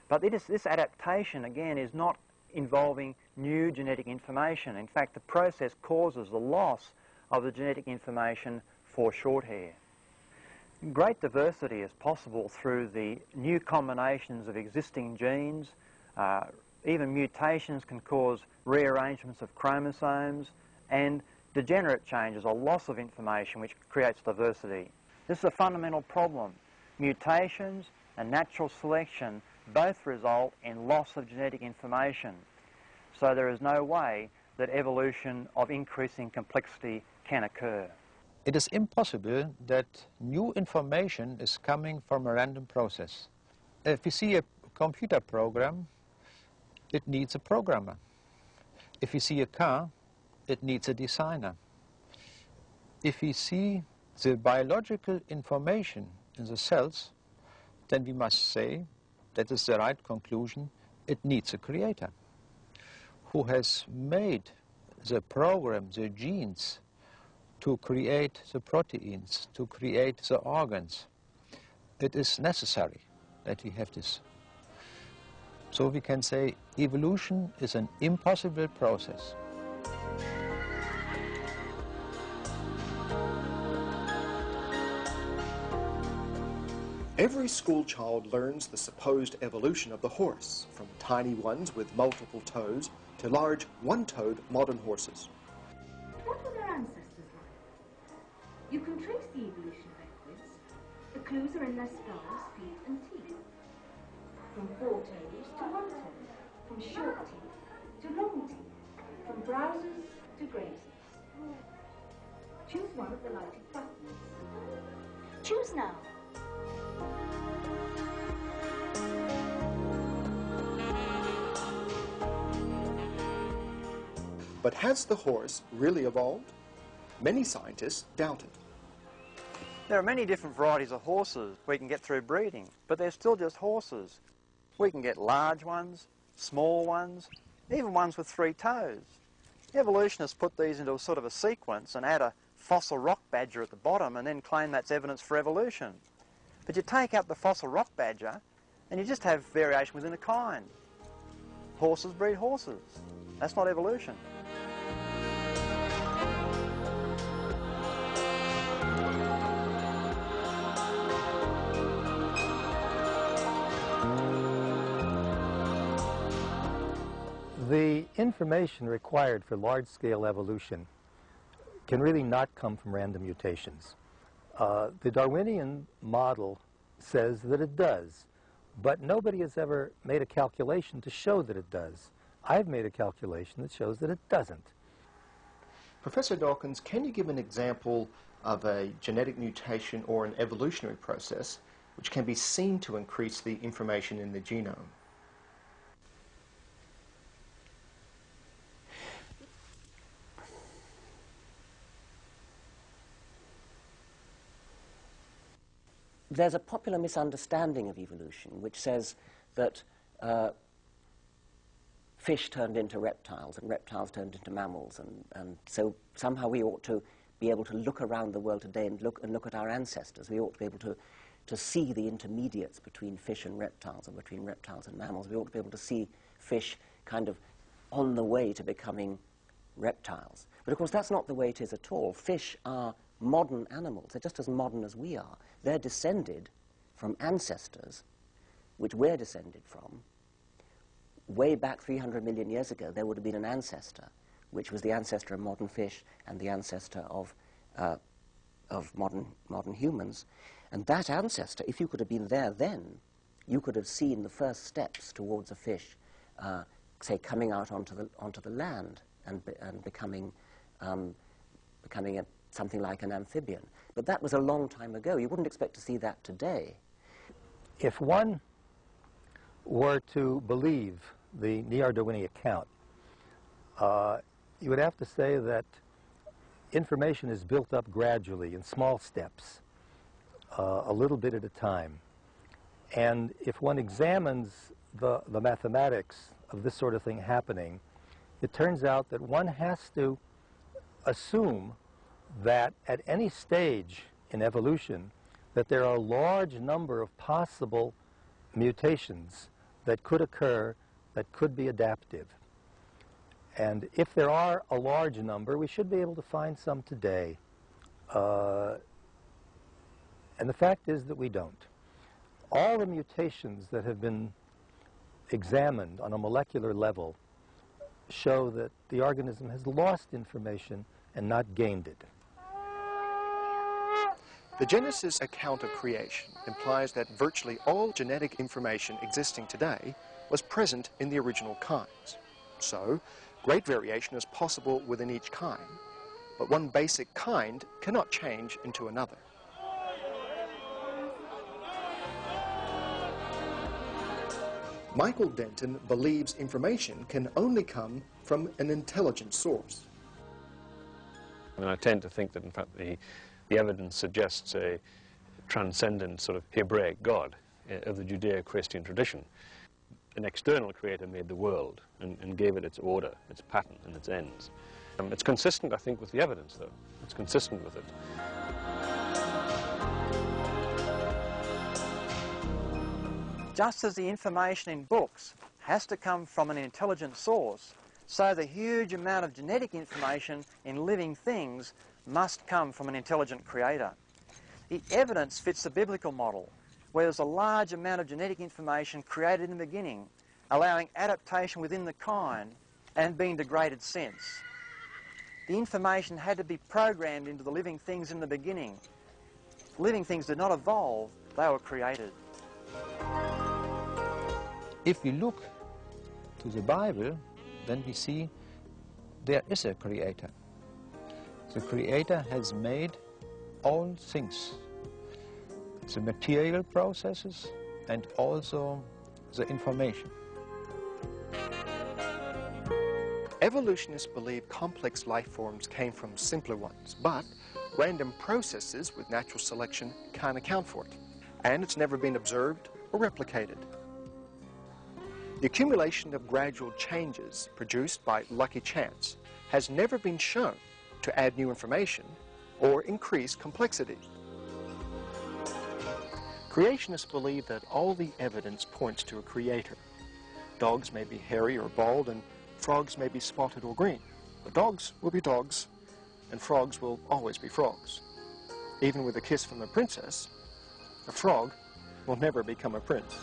But this adaptation, again, is not involving new genetic information. In fact, the process causes the loss of the genetic information for short hair. Great diversity is possible through the new combinations of existing genes. Even mutations can cause rearrangements of chromosomes, and degenerate changes or loss of information which creates diversity. This is a fundamental problem. Mutations and natural selection both result in loss of genetic information. So there is no way that evolution of increasing complexity can occur. It is impossible that new information is coming from a random process. If you see a computer program, it needs a programmer. If you see a car, it needs a designer. If we see the biological information in the cells, then we must say, that is the right conclusion, it needs a creator who has made the program, the genes, to create the proteins, to create the organs. It is necessary that we have this. So we can say evolution is an impossible process. Every schoolchild learns the supposed evolution of the horse, from tiny ones with multiple toes to large one-toed modern horses. What were their ancestors like? You can trace the evolution backwards. The clues are in their skulls, feet and teeth. From 4 toes to 1 toe, from short teeth to long teeth, from browsers to grazers. Choose one of the lighted buttons. Choose now. But has the horse really evolved? Many scientists doubt it. There are many different varieties of horses we can get through breeding, but they're still just horses. We can get large ones, small ones, even ones with 3 toes. Evolutionists put these into a sort of a sequence and add a fossil rock badger at the bottom and then claim that's evidence for evolution. But you take out the fossil rock badger and you just have variation within a kind. Horses breed horses. That's not evolution. The information required for large-scale evolution can really not come from random mutations. The Darwinian model says that it does, but nobody has ever made a calculation to show that it does. I've made a calculation that shows that it doesn't. Professor Dawkins, can you give an example of a genetic mutation or an evolutionary process which can be seen to increase the information in the genome? There's a popular misunderstanding of evolution which says that fish turned into reptiles and reptiles turned into mammals, and so somehow we ought to be able to look around the world today and look at our ancestors. We ought to be able to see the intermediates between fish and reptiles, or between reptiles and mammals. We ought to be able to see fish kind of on the way to becoming reptiles. But of course that's not the way it is at all. Fish are modern animals. They're just as modern as we are. They're descended from ancestors, which we're descended from. Way back 300 million years ago, there would have been an ancestor, which was the ancestor of modern fish and the ancestor of modern humans. And that ancestor, if you could have been there then, you could have seen the first steps towards a fish, say, coming out onto the land and becoming something like an amphibian. But that was a long time ago. You wouldn't expect to see that today. If one were to believe the Neo-Darwinian account, you would have to say that information is built up gradually in small steps, a little bit at a time. And if one examines the mathematics of this sort of thing happening, it turns out that one has to assume that at any stage in evolution that there are a large number of possible mutations that could occur, that could be adaptive. And if there are a large number, we should be able to find some today. And the fact is that we don't. All the mutations that have been examined on a molecular level show that the organism has lost information and not gained it. The Genesis account of creation implies that virtually all genetic information existing today was present in the original kinds. So, great variation is possible within each kind, but one basic kind cannot change into another. Michael Denton believes information can only come from an intelligent source. And I tend to think that, in fact, the evidence suggests a transcendent sort of Hebraic God of the Judeo-Christian tradition. An external creator made the world and gave it its order, its pattern, and its ends. It's consistent, I think, with the evidence, though. It's consistent with it. Just as the information in books has to come from an intelligent source, so the huge amount of genetic information in living things must come from an intelligent creator. The evidence fits the biblical model, where there's a large amount of genetic information created in the beginning, allowing adaptation within the kind and being degraded since. The information had to be programmed into the living things in the beginning. Living things did not evolve, they were created. If we look to the Bible, then we see there is a creator. The creator has made all things, the material processes and also the information. Evolutionists believe complex life forms came from simpler ones, but random processes with natural selection can't account for it, and it's never been observed or replicated. The accumulation of gradual changes produced by lucky chance has never been shown to add new information or increase complexity. Creationists believe that all the evidence points to a creator. Dogs may be hairy or bald, and frogs may be spotted or green. But dogs will be dogs, and frogs will always be frogs. Even with a kiss from a princess, a frog will never become a prince.